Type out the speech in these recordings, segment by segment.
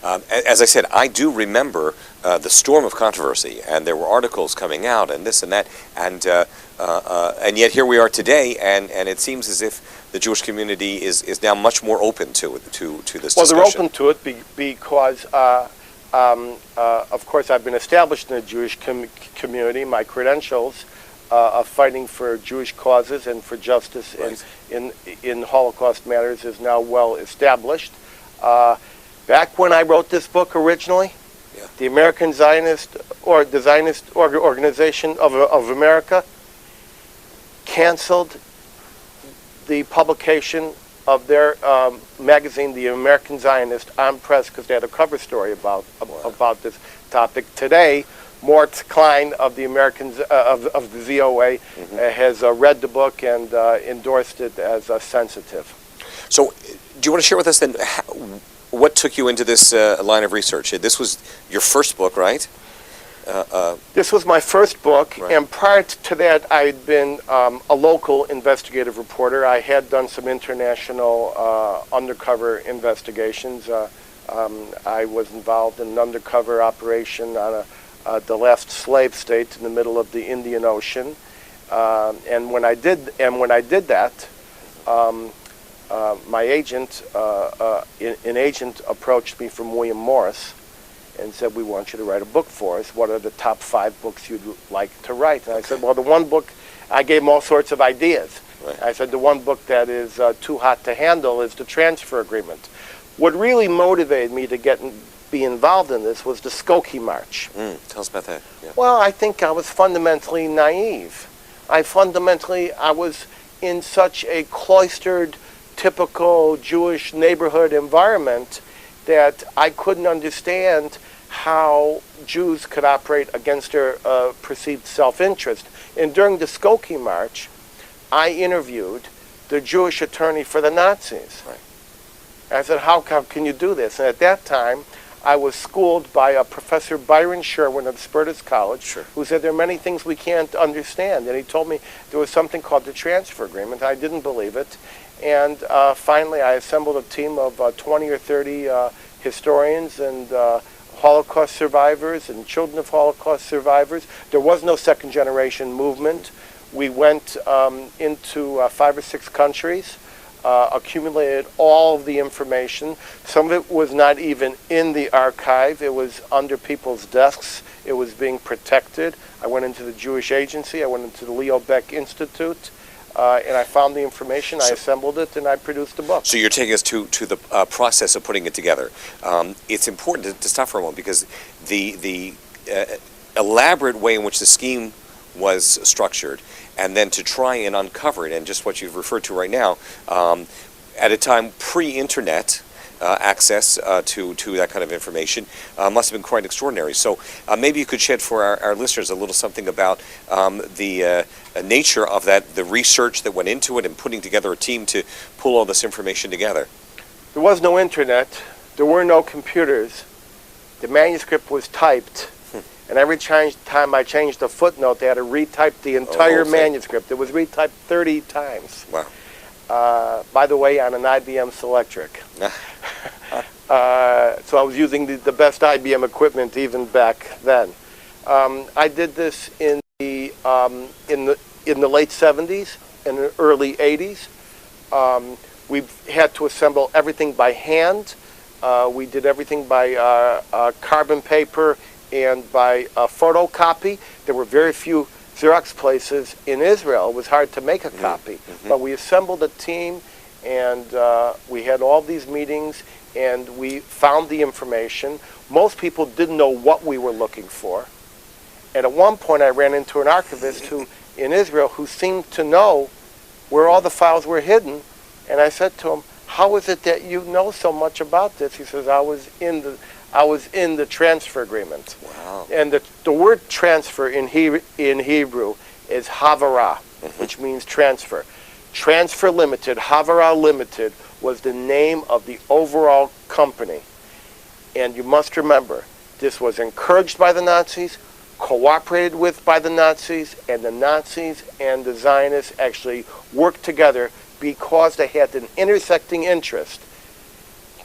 As I said, I do remember the storm of controversy, and there were articles coming out, and this and that, and yet here we are today, and it seems as if the Jewish community is now much more open to this discussion. Well, they're open to it because, of course, I've been established in the Jewish community. My credentials of fighting for Jewish causes and for justice in Holocaust matters is now well established. Back when I wrote this book originally, the American Zionist or the Zionist Organization of America canceled the publication of their magazine, The American Zionist, on press because they had a cover story about this topic. Today, Mort Klein of the Americans of the ZOA has read the book and endorsed it as sensitive. So, do you want to share with us then what took you into this line of research? This was your first book, right? This was my first book, and prior to that, I had been a local investigative reporter. I had done some international undercover investigations. I was involved in an undercover operation on the last slave state in the middle of the Indian Ocean, and when I did that, my agent, an agent approached me from William Morris and said, "We want you to write a book for us. What are the top 5 books you'd like to write?" And I said, "Well, the one book," I gave him all sorts of ideas. I said, "The one book that is too hot to handle is the transfer agreement." What really motivated me to be involved in this was the Skokie March. Tell us about that. Yeah. Well, I think I was fundamentally naive. I was in such a cloistered, typical Jewish neighborhood environment that I couldn't understand how Jews could operate against their perceived self-interest. And during the Skokie March, I interviewed the Jewish attorney for the Nazis. I said, how can you do this? And at that time, I was schooled by Professor Byron Sherwin of Spertus College, who said there are many things we can't understand. And he told me there was something called the transfer agreement. I didn't believe it. And finally, I assembled a team of 20 or 30 historians and Holocaust survivors and children of Holocaust survivors. There was no second-generation movement. We went into 5 or 6 countries, accumulated all of the information. Some of it was not even in the archive. It was under people's desks. It was being protected. I went into the Jewish Agency. I went into the Leo Baeck Institute. And I found the information, I assembled it, and I produced a book. So you're taking us to the process of putting it together. It's important to stop for a moment because the elaborate way in which the scheme was structured, and then to try and uncover it, and just what you've referred to right now, at a time pre-internet access to that kind of information must have been quite extraordinary. So maybe you could shed for our listeners a little something about the nature of the research that went into it and putting together a team to pull all this information together. There was no internet. There were no computers. The manuscript was typed. And every time I changed a footnote, they had to retype the entire manuscript. It was retyped 30 times. Wow. By the way, on an IBM Selectric. So I was using the best IBM equipment even back then. I did this in the late 70s and the early 80s. We had to assemble everything by hand. We did everything by carbon paper and by photocopy. There were very few Xerox places in Israel. It was hard to make a copy. But we assembled a team, and we had all these meetings, and we found the information. Most people didn't know what we were looking for. And at one point, I ran into an archivist in Israel who seemed to know where all the files were hidden. And I said to him, "How is it that you know so much about this?" He says, I was in the transfer agreement. Wow. And the word transfer in Hebrew is havara, which means transfer. Transfer Limited, Havara Limited, was the name of the overall company. And you must remember, this was encouraged by the Nazis, cooperated with by the Nazis, and the Nazis and the Zionists actually worked together because they had an intersecting interest.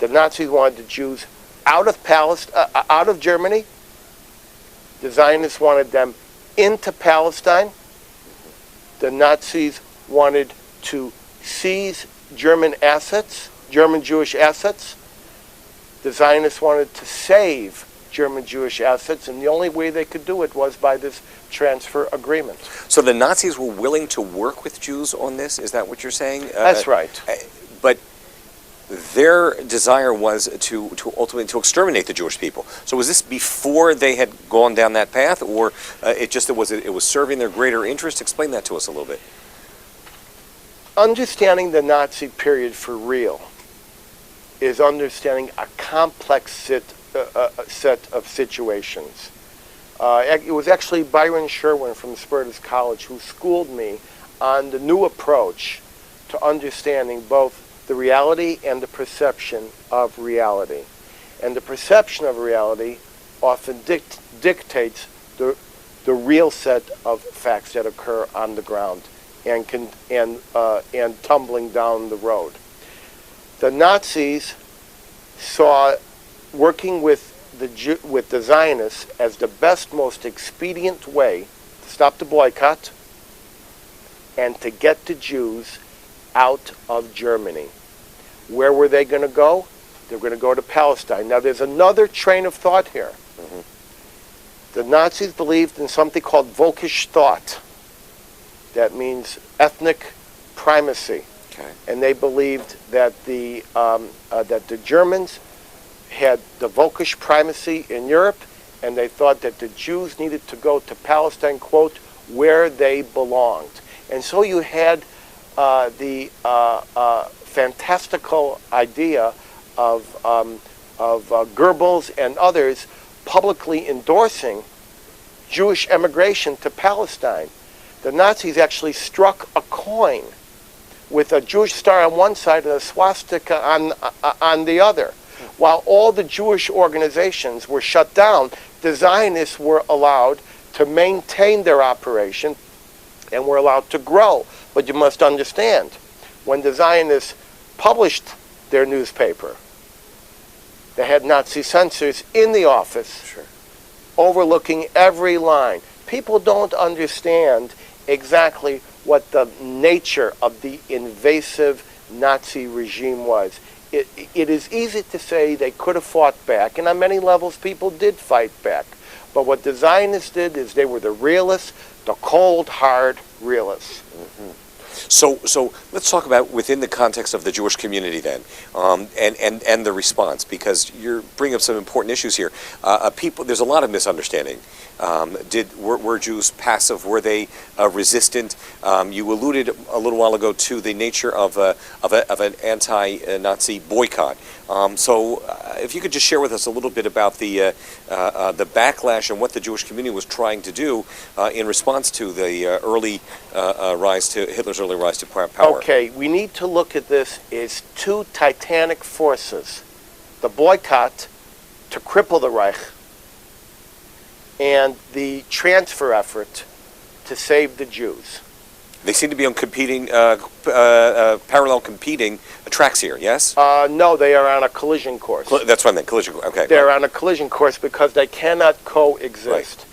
The Nazis wanted the Jews out of out of Germany. The Zionists wanted them into Palestine. The Nazis wanted to seize German assets, German Jewish assets. The Zionists wanted to save German Jewish assets, and the only way they could do it was by this transfer agreement. So the Nazis were willing to work with Jews on this? Is that what you're saying? That's right. But their desire was to ultimately to exterminate the Jewish people. So was this before they had gone down that path, or it was serving their greater interest? Explain that to us a little bit. Understanding the Nazi period for real is understanding a complex set of situations. It was actually Byron Sherwin from Spertus College who schooled me on the new approach to understanding both the reality and the perception of reality. And the perception of reality often dictates the real set of facts that occur on the ground and tumbling down the road. The Nazis saw working with the Zionists as the best, most expedient way to stop the boycott and to get the Jews out of Germany. Where were they going to go? They were going to go to Palestine. Now, there's another train of thought here. Mm-hmm. The Nazis believed in something called Völkisch thought. That means ethnic primacy. Okay. And they believed that the Germans had the Völkisch primacy in Europe, and they thought that the Jews needed to go to Palestine, quote, where they belonged. And so you had the fantastical idea of Goebbels and others publicly endorsing Jewish emigration to Palestine. The Nazis actually struck a coin with a Jewish star on one side and a swastika on the other. While all the Jewish organizations were shut down, the Zionists were allowed to maintain their operation and were allowed to grow. But you must understand, when the Zionists published their newspaper, they had Nazi censors in the office, sure, overlooking every line. People don't understand exactly what the nature of the invasive Nazi regime was. It is easy to say they could have fought back, and on many levels people did fight back. But what the Zionists did is they were the realists, the cold, hard realists. Mm-hmm. So let's talk about within the context of the Jewish community then, and the response, because you're bringing up some important issues here. There's a lot of misunderstanding. Were Jews passive? Were they resistant? You alluded a little while ago to the nature of an anti-Nazi boycott. So if you could just share with us a little bit about the backlash and what the Jewish community was trying to do in response to the Hitler's early rise to power. Okay, we need to look at this as two titanic forces: the boycott to cripple the Reich and the transfer effort to save the Jews. They seem to be on parallel competing tracks here, yes? No, they are on a collision course. That's what I meant, collision course. Okay. They're on a collision course because they cannot coexist. Right.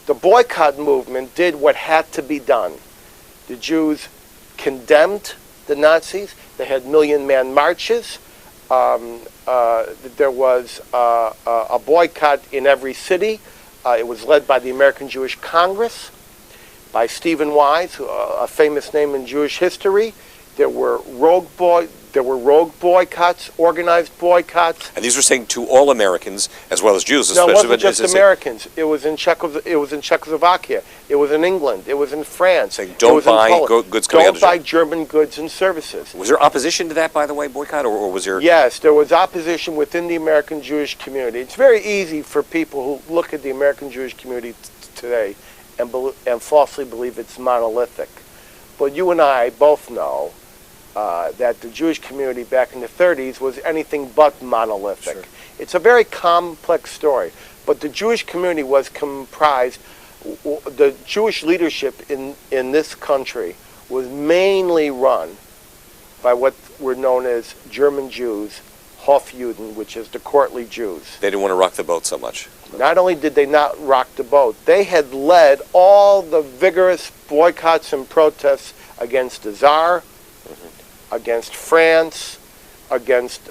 The boycott movement did what had to be done. The Jews condemned the Nazis. They had million-man marches. There was a boycott in every city. It was led by the American Jewish Congress, by Stephen Wise, a famous name in Jewish history. There were rogue boycotts, organized boycotts. And these were saying to all Americans as well as Jews. No, it wasn't just Americans. It was in Czechoslovakia. It was in England. It was in France. Saying don't buy goods coming out of Don't buy German goods and services. Was there opposition to that, by the way, boycott, or was there? Yes, there was opposition within the American Jewish community. It's very easy for people who look at the American Jewish community today and falsely believe it's monolithic. But you and I both know that the Jewish community back in the 30s was anything but monolithic. Sure. It's a very complex story. But the Jewish community was comprised, the Jewish leadership in this country was mainly run by what were known as German Jews, Hofjuden, which is the courtly Jews. They didn't want to rock the boat so much. Not only did they not rock the boat, they had led all the vigorous boycotts and protests against the Tsar, against France, against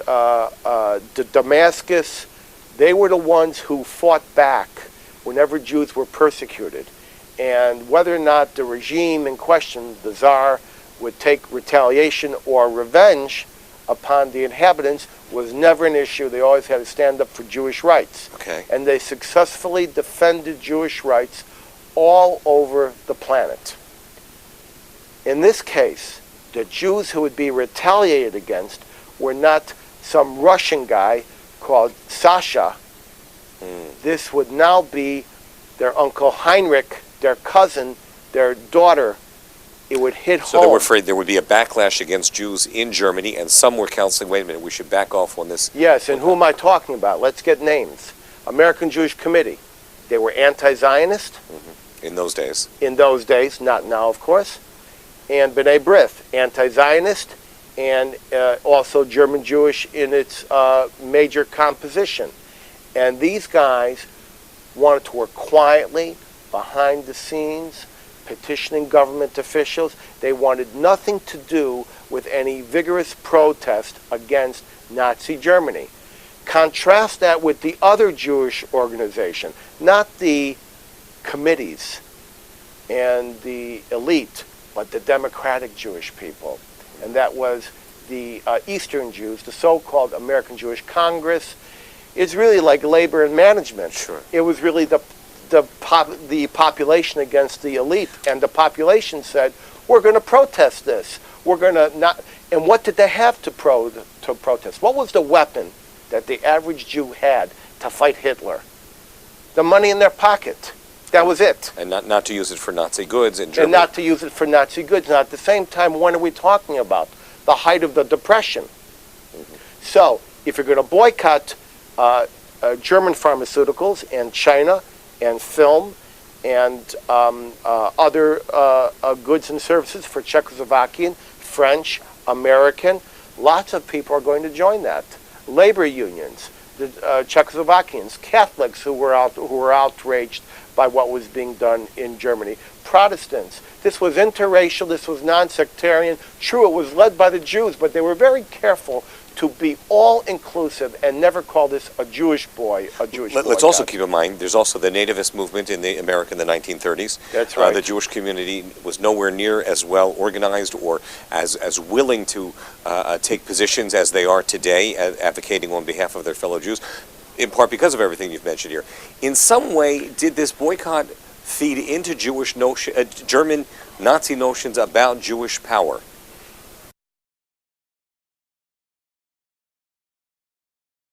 Damascus. They were the ones who fought back whenever Jews were persecuted. And whether or not the regime in question, the Tsar, would take retaliation or revenge upon the inhabitants was never an issue. They always had to stand up for Jewish rights. Okay. And they successfully defended Jewish rights all over the planet. In this case, the Jews who would be retaliated against were not some Russian guy called Sasha. This would now be their uncle Heinrich, their cousin, their daughter. It would hit home. So they were afraid there would be a backlash against Jews in Germany, and some were counseling, wait a minute, we should back off on this. Yes, and who am I talking about? Let's get names. American Jewish Committee. They were anti-Zionist. In those days. In those days, not now, of course. And B'nai B'rith, anti-Zionist, and also German Jewish in its major composition. And these guys wanted to work quietly, behind the scenes, petitioning government officials. They wanted nothing to do with any vigorous protest against Nazi Germany. Contrast that with the other Jewish organization, not the committees and the elite, but the democratic Jewish people. And that was the Eastern Jews, the so-called American Jewish Congress. It's really like labor and management. Sure. It was really the population against the elite, and the population said, we're going to protest this. We're going to not. And what did they have to protest? What was the weapon that the average Jew had to fight Hitler? The money in their pocket. That was it. And not to use it for Nazi goods in Germany. And not to use it for Nazi goods. Now, at the same time, when are we talking about? The height of the Depression. So, if you're going to boycott German pharmaceuticals and China and film and other goods and services for Czechoslovakian, French, American, lots of people are going to join that. Labor unions, the Czechoslovakians, Catholics who were outraged by what was being done in Germany, Protestants. This was interracial, this was non-sectarian. True, it was led by the Jews, but they were very careful to be all-inclusive and never call this a Jewish boy, a Jewish boy. Let's also keep in mind, there's also the nativist movement in America in the 1930s. That's right. The Jewish community was nowhere near as well organized or as willing to take positions as they are today, advocating on behalf of their fellow Jews, in part because of everything you've mentioned here. In some way, did this boycott feed into German Nazi notions about Jewish power?